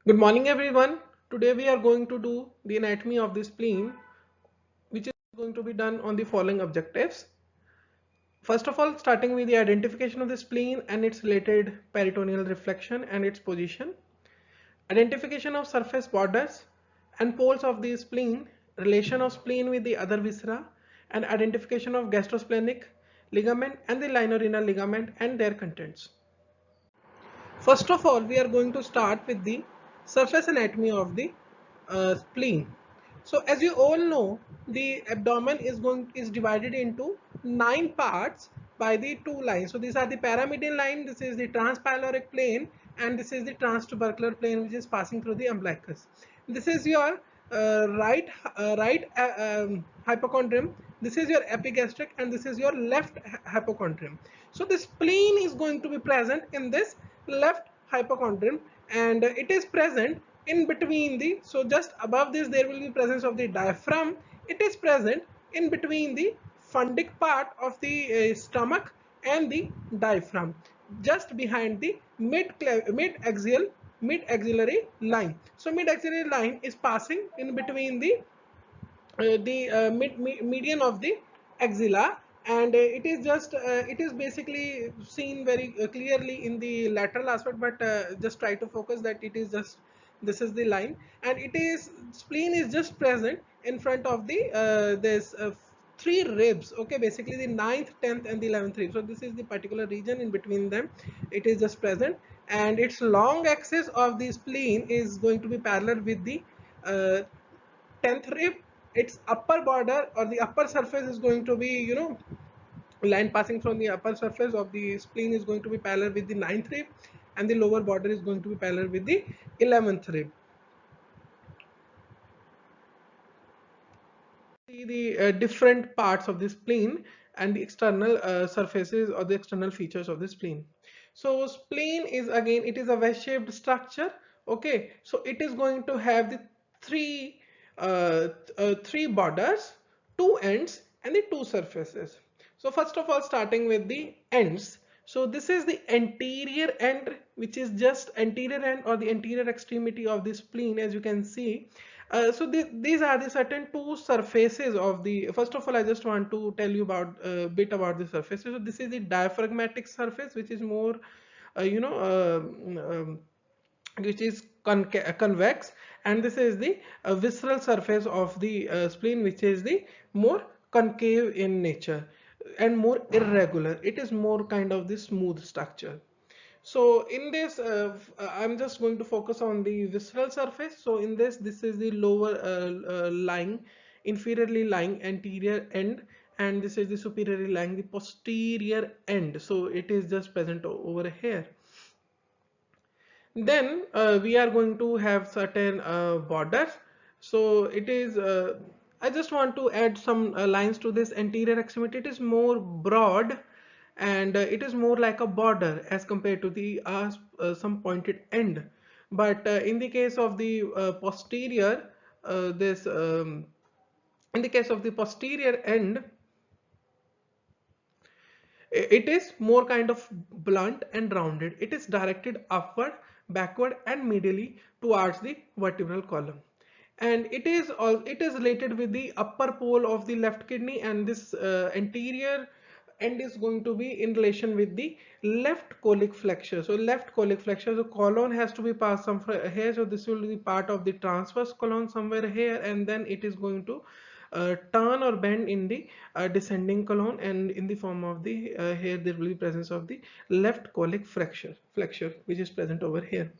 Good morning, everyone. Today we are going to do the anatomy of the spleen, which is going to be done on the following objectives. First of all, starting with the identification of the spleen and its related peritoneal reflection and its position, identification of surface borders and poles of the spleen, relation of spleen with the other viscera, and identification of gastrosplenic ligament and the lienorenal ligament and their contents. First of all, we are going to start with the surface anatomy of the spleen. So, as you all know, the abdomen is divided into 9 parts by the 2 lines. So, these are the paramedian line. This is the transpyloric plane, and this is the transtubercular plane, which is passing through the umbilicus. This is your right hypochondrium. This is your epigastric, and this is your left hypochondrium. So, the spleen is going to be present in this left hypochondrium, and it is present in between the, so just above this there will be presence of the diaphragm. It is present in between the fundic part of the stomach and the diaphragm, just behind the mid axillary line. So mid axillary line is passing in between the median of the axilla, and it is basically seen very clearly in the lateral aspect, but just try to focus that it is just, this is the line, and it is, spleen is just present in front of the this 3 ribs. Okay, basically the 9th, 10th and the 11th rib. So this is the particular region in between them. It is just present, and its long axis of the spleen is going to be parallel with the uh, 10th rib. Its upper border or the upper surface is going to be, line passing from the upper surface of the spleen is going to be parallel with the 9th rib, and the lower border is going to be parallel with the 11th rib. See the different parts of the spleen and the external surfaces or the external features of the spleen. So spleen is, again, it is a wedge-shaped structure. Okay, so it is going to have the three three borders, 2 ends, and the 2 surfaces. So first of all, starting with the ends. So this is the anterior end, which is just anterior end or the anterior extremity of the spleen, as you can see. These are the certain 2 surfaces of the. First of all, I just want to tell you about a bit about the surfaces. So this is the diaphragmatic surface, which is more, uh, you know, which is convex, and this is the visceral surface of the spleen, which is the more concave in nature and more irregular. It is more kind of the smooth structure. So in this, I'm just going to focus on the visceral surface. So in this is the lower lying, inferiorly lying anterior end, and this is the superiorly lying the posterior end. So it is just present over here. Then we are going to have certain borders. So it is, I just want to add some lines to this anterior extremity. It is more broad, and it is more like a border as compared to the some pointed end. But in the case of the posterior, this in the case of the posterior end, it is more kind of blunt and rounded. It is directed upward, backward and medially towards the vertebral column, and it is related with the upper pole of the left kidney, and this anterior end is going to be in relation with the left colic flexure. So left colic flexure, so colon has to be passed somewhere here, so this will be part of the transverse colon somewhere here, and then it is going to turn or bend in the descending colon, and in the form of the here there will be presence of the left colic flexure, which is present over here.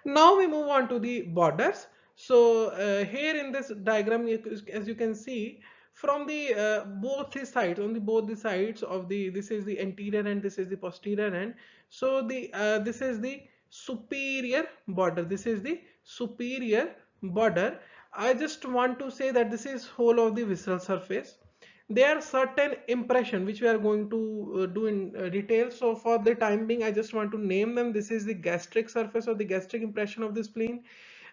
Now we move on to the borders. So here in this diagram, as you can see, from the both the sides, on the both the sides of the, this is the anterior and this is the posterior end. So the this is the superior border. This is the superior border. I just want to say that this is whole of the visceral surface. There are certain impression which we are going to do in detail. So for the time being, I just want to name them. This is the gastric surface or the gastric impression of the spleen.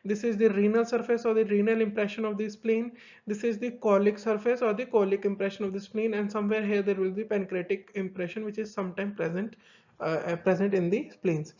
This is the renal surface or the renal impression of the spleen. This is the colic surface or the colic impression of the spleen, and somewhere here there will be pancreatic impression, which is sometime present present in the spleens.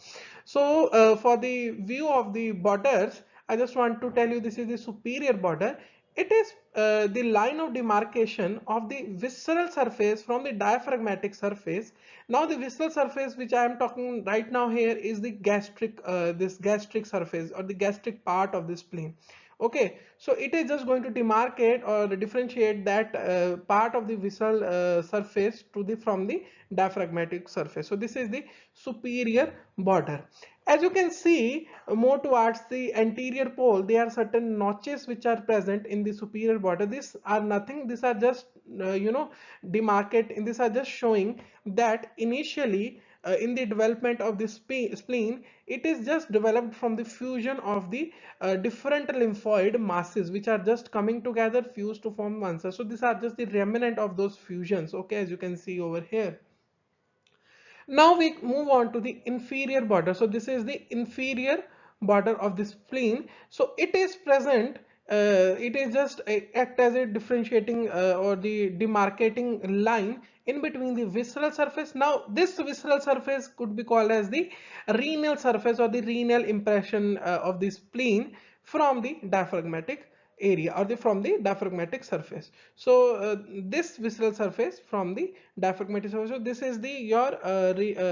So for the view of the borders, I just want to tell you this is the superior border. It is the line of demarcation of the visceral surface from the diaphragmatic surface. Now the visceral surface which I am talking right now here is the gastric, this gastric surface or the gastric part of the spleen. Okay, so it is just going to demarcate or differentiate that part of the visceral surface to the from the diaphragmatic surface. So this is the superior border. As you can see, more towards the anterior pole, there are certain notches which are present in the superior border. These are nothing, these are just demarcate, and these are just showing that initially in the development of the spleen, it is just developed from the fusion of the different lymphoid masses which are just coming together, fused to form one cell. So these are just the remnant of those fusions, okay, as you can see over here. Now we move on to the inferior border. So this is the inferior border of the spleen. So it is present, it is just act as a differentiating or the demarcating line in between the visceral surface. Now this visceral surface could be called as the renal surface or the renal impression of the spleen from the diaphragmatic area or the from the diaphragmatic surface. So this visceral surface from the diaphragmatic surface, so this is the your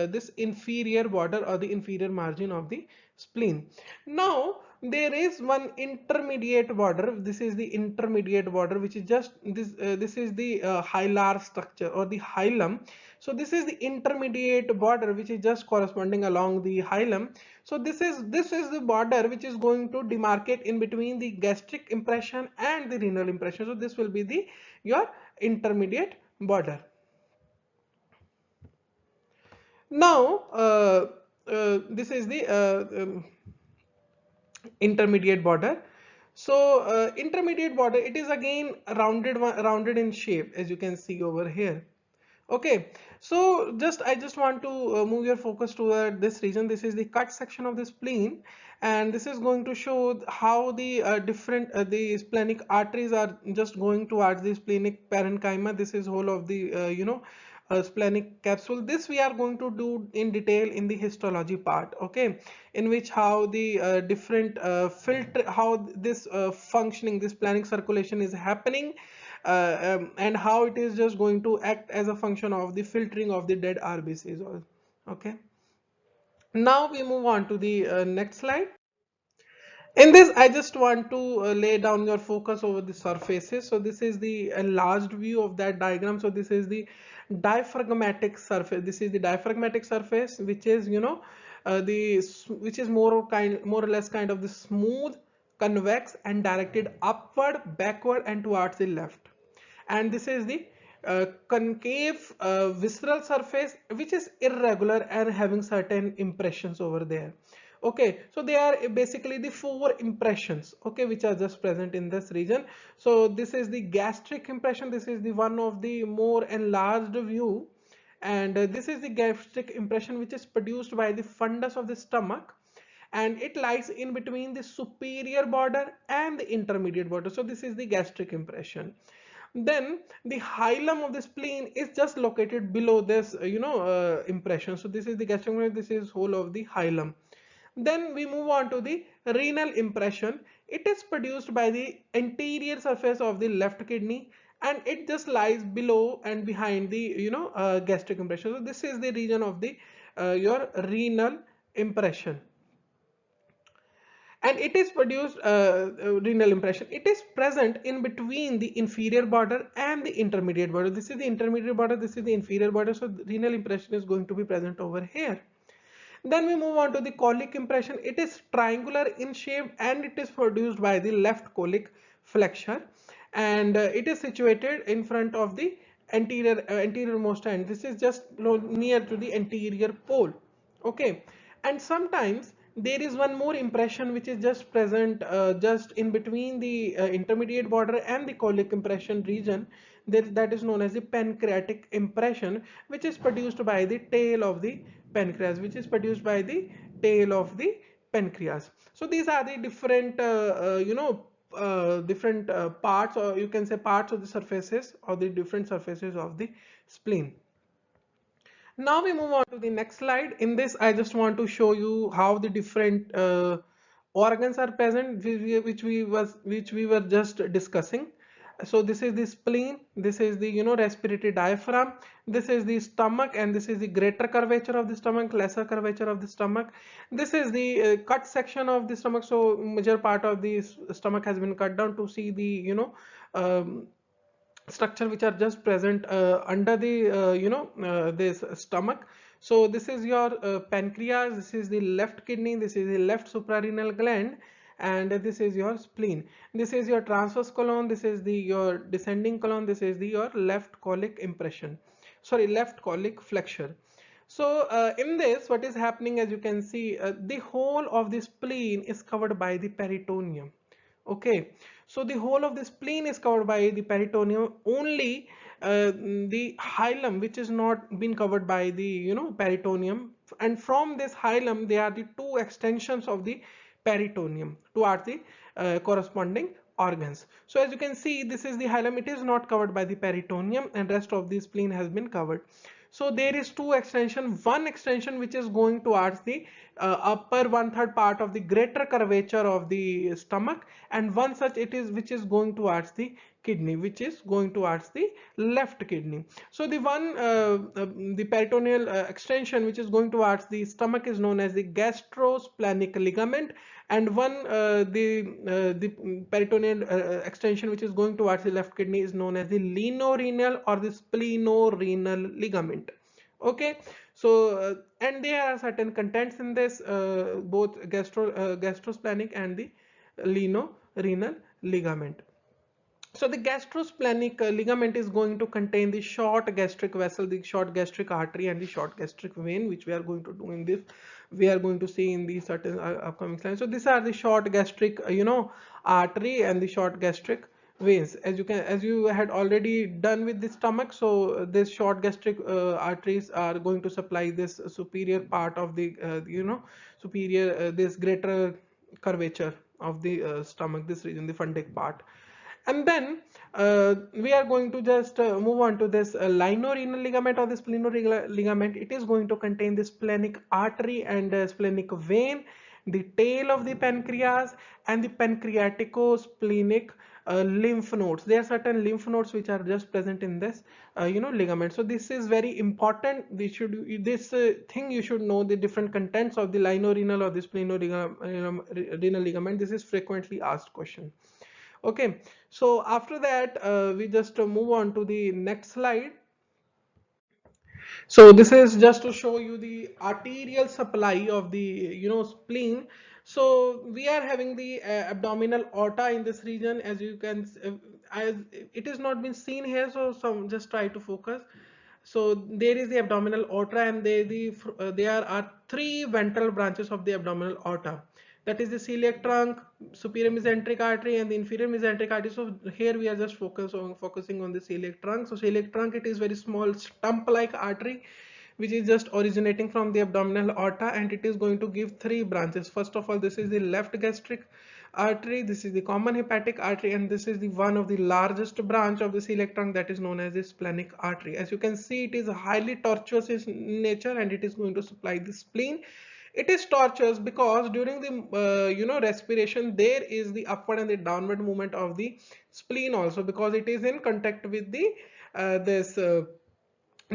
this inferior border or the inferior margin of the spleen. Now there is one intermediate border. This is the intermediate border which is just this this is the hilar structure or the hilum. So this is the intermediate border which is just corresponding along the hilum. So this is the border which is going to demarcate in between the gastric impression and the renal impression. So this will be the your intermediate border. Now this is the intermediate border. So intermediate border, it is again rounded in shape, as you can see over here. Okay, so I just want to move your focus toward this region. This is the cut section of the spleen, and this is going to show how the different the splenic arteries are just going towards the splenic parenchyma. This is whole of the splenic capsule. This we are going to do in detail in the histology part, okay, in which how the different filter, how this functioning, this splenic circulation is happening, and how it is just going to act as a function of the filtering of the dead RBCs. Okay, now we move on to the next slide. In this, I just want to lay down your focus over the surfaces. So this is the enlarged view of that diagram. So this is the diaphragmatic surface. This is the diaphragmatic surface, which is which is more or less kind of the smooth, convex, and directed upward, backward, and towards the left. And this is the concave visceral surface, which is irregular and having certain impressions over there. Okay, so they are basically the four impressions, okay, which are just present in this region. So this is the gastric impression. This is the one of the more enlarged view, and this is the gastric impression which is produced by the fundus of the stomach, and it lies in between the superior border and the intermediate border. So this is the gastric impression. Then the hilum of the spleen is just located below this impression. So this is the gastric impression, this is whole of the hilum. Then we move on to the renal impression. It is produced by the anterior surface of the left kidney, and it just lies below and behind the gastric impression. So this is the region of the your renal impression, and it is produced renal impression. It is present in between the inferior border and the intermediate border. This is the intermediate border, this is the inferior border. So the renal impression is going to be present over here. Then we move on to the colic impression. It is triangular in shape, and it is produced by the left colic flexure, and it is situated in front of the anterior most end. This is just near to the anterior pole. Okay, and sometimes there is one more impression which is just present just in between the intermediate border and the colic impression region. That is known as the pancreatic impression, which is produced by the tail of the pancreas, So these are the different different parts, or you can say parts of the surfaces, or the different surfaces of the spleen. Now we move on to the next slide. In this, I just want to show you how the different organs are present, which we were just discussing. So this is the spleen, this is the respiratory diaphragm, this is the stomach, and this is the greater curvature of the stomach, lesser curvature of the stomach. This is the cut section of the stomach. So major part of the stomach has been cut down to see the structure which are just present under the this stomach. So this is your pancreas, this is the left kidney, this is the left suprarenal gland, and this is your spleen. This is your transverse colon, this is the your descending colon, this is the your left colic impression, sorry, left colic flexure. So in this, what is happening, as you can see, the whole of the spleen is covered by the peritoneum. Okay, so the whole of the spleen is covered by the peritoneum. Only the hilum, which is not been covered by the peritoneum, and from this hilum, they are the two extensions of the peritoneum towards the corresponding organs. So as you can see, this is the hilum. It is not covered by the peritoneum, and rest of the spleen has been covered. So there is two extension, one extension which is going towards the upper one third part of the greater curvature of the stomach, and one such it is which is going towards the kidney, which is going towards the left kidney. So the one the peritoneal extension which is going towards the stomach is known as the gastrosplenic ligament, and one the peritoneal extension which is going towards the left kidney is known as the lienorenal or the splenorenal ligament. Okay, so and there are certain contents in this both gastrosplenic and the lienorenal ligament. So the gastrosplenic ligament is going to contain the short gastric vessel, the short gastric artery, and the short gastric vein, which we are going to do in this. We are going to see in the certain upcoming slides. So these are the short gastric, artery and the short gastric veins. As you had already done with the stomach, so this short gastric arteries are going to supply this superior part of the, superior, this greater curvature of the stomach, this region, the fundic part. And then we are going to just move on to this lienorenal ligament or the splenorenal ligament. It is going to contain the splenic artery and splenic vein, the tail of the pancreas, and the pancreatico-splenic lymph nodes. There are certain lymph nodes which are just present in this ligament. So this is very important. This thing you should know, the different contents of the lienorenal or the splenorenal ligament. This is frequently asked question. Okay, so after that, we just move on to the next slide. So this is just to show you the arterial supply of the spleen. So we are having the abdominal aorta in this region, as you can as it is not been seen here, so some just try to focus. So there is the abdominal aorta, and there are three ventral branches of the abdominal aorta. That is the celiac trunk, superior mesenteric artery, and the inferior mesenteric artery. So here we are just focusing on the celiac trunk. So celiac trunk, it is very small stump-like artery which is just originating from the abdominal aorta, and it is going to give three branches. First of all, this is the left gastric artery, this is the common hepatic artery, and this is the one of the largest branch of the celiac trunk, that is known as the splenic artery. As you can see, it is highly tortuous in nature, and it is going to supply the spleen. It is tortuous because during the respiration, there is the upward and the downward movement of the spleen also, because it is in contact with the this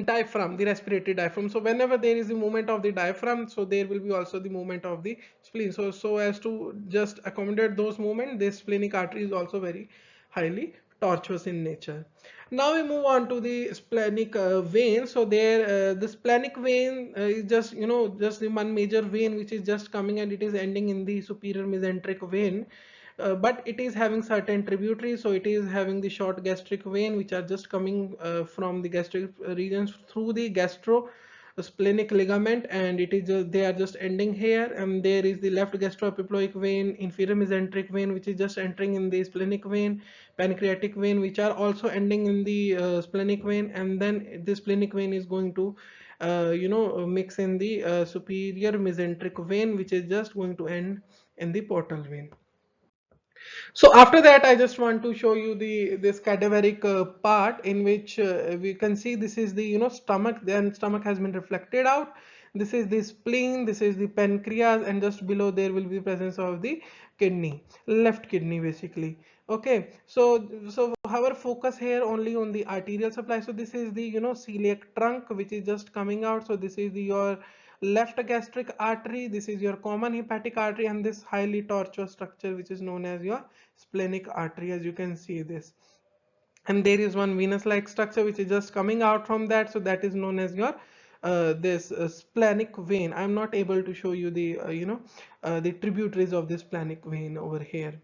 diaphragm, the respiratory diaphragm. So whenever there is the movement of the diaphragm, so there will be also the movement of the spleen. So as to just accommodate those movements, this splenic artery is also very highly tortuous in nature. Now we move on to the splenic vein. So there the splenic vein is just just the one major vein which is just coming, and it is ending in the superior mesenteric vein. But it is having certain tributaries. So it is having the short gastric vein which are just coming from the gastric regions through the gastrosplenic ligament, and it is they are just ending here. And there is the left gastroepiploic vein, inferior mesenteric vein which is just entering in the splenic vein, pancreatic vein which are also ending in the splenic vein, and then this splenic vein is going to mix in the superior mesenteric vein which is just going to end in the portal vein. So after that, I just want to show you the this cadaveric part in which we can see this is the stomach. Then stomach has been reflected out. This is the spleen. This is the pancreas, and just below there will be presence of the kidney, left kidney basically. Okay, so our focus here only on the arterial supply. So this is the celiac trunk which is just coming out. So this is the your left gastric artery, this is your common hepatic artery, and this highly tortuous structure which is known as your splenic artery, as you can see this. And there is one venous like structure which is just coming out from that, so that is known as your this splenic vein. I'm not able to show you the the tributaries of this splenic vein over here.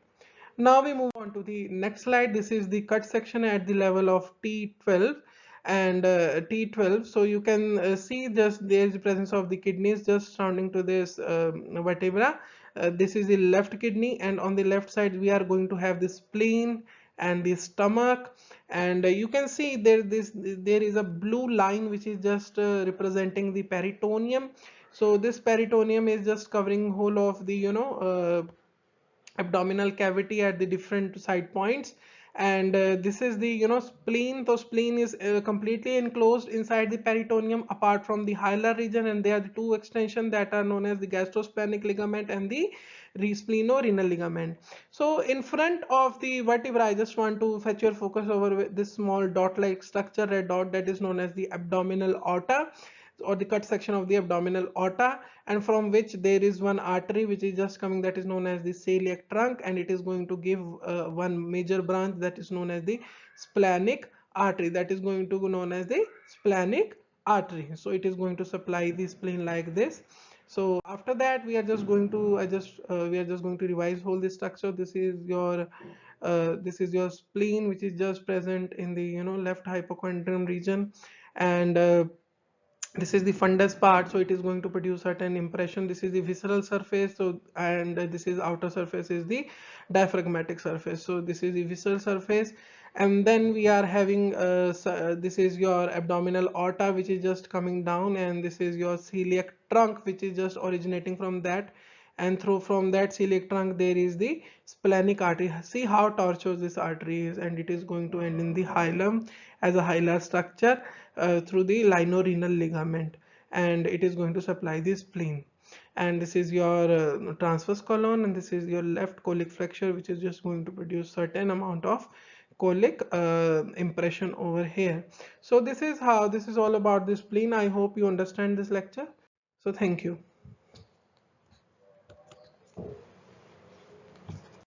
Now we move on to the next slide. This is the cut section at the level of T12 and T12. So you can see just there is the presence of the kidneys just surrounding to this vertebra. This is the left kidney, and on the left side we are going to have the spleen and the stomach. And you can see there is a blue line which is just representing the peritoneum. So this peritoneum is just covering whole of the abdominal cavity at the different side points. And this is the spleen. So spleen is completely enclosed inside the peritoneum apart from the hilar region, and there are the two extensions that are known as the gastrosplenic ligament and the splenorenal ligament. So in front of the vertebra, I just want to fetch your focus over this small dot like structure, red dot, that is known as the abdominal aorta, or the cut section of the abdominal aorta, and from which there is one artery which is just coming, that is known as the celiac trunk, and it is going to give one major branch that is known as the splenic artery, that is going to be known as the splenic artery. So it is going to supply the spleen like this. So after that we are just going to we are just going to revise whole this structure. This is your spleen, which is just present in the left hypochondrium region. And this is the fundus part, so it is going to produce certain impression. This is the visceral surface, so and this is outer surface is the diaphragmatic surface. So this is the visceral surface. And then we are having this is your abdominal aorta which is just coming down, and this is your celiac trunk which is just originating from that. And through from that celiac trunk there is the splenic artery. See how tortuous this artery is, and it is going to end in the hilum as a hilar structure through the linorenal ligament, and it is going to supply the spleen. And this is your transverse colon, and this is your left colic flexure which is just going to produce certain amount of colic impression over here. So this is all about the spleen. I hope you understand this lecture. So thank you.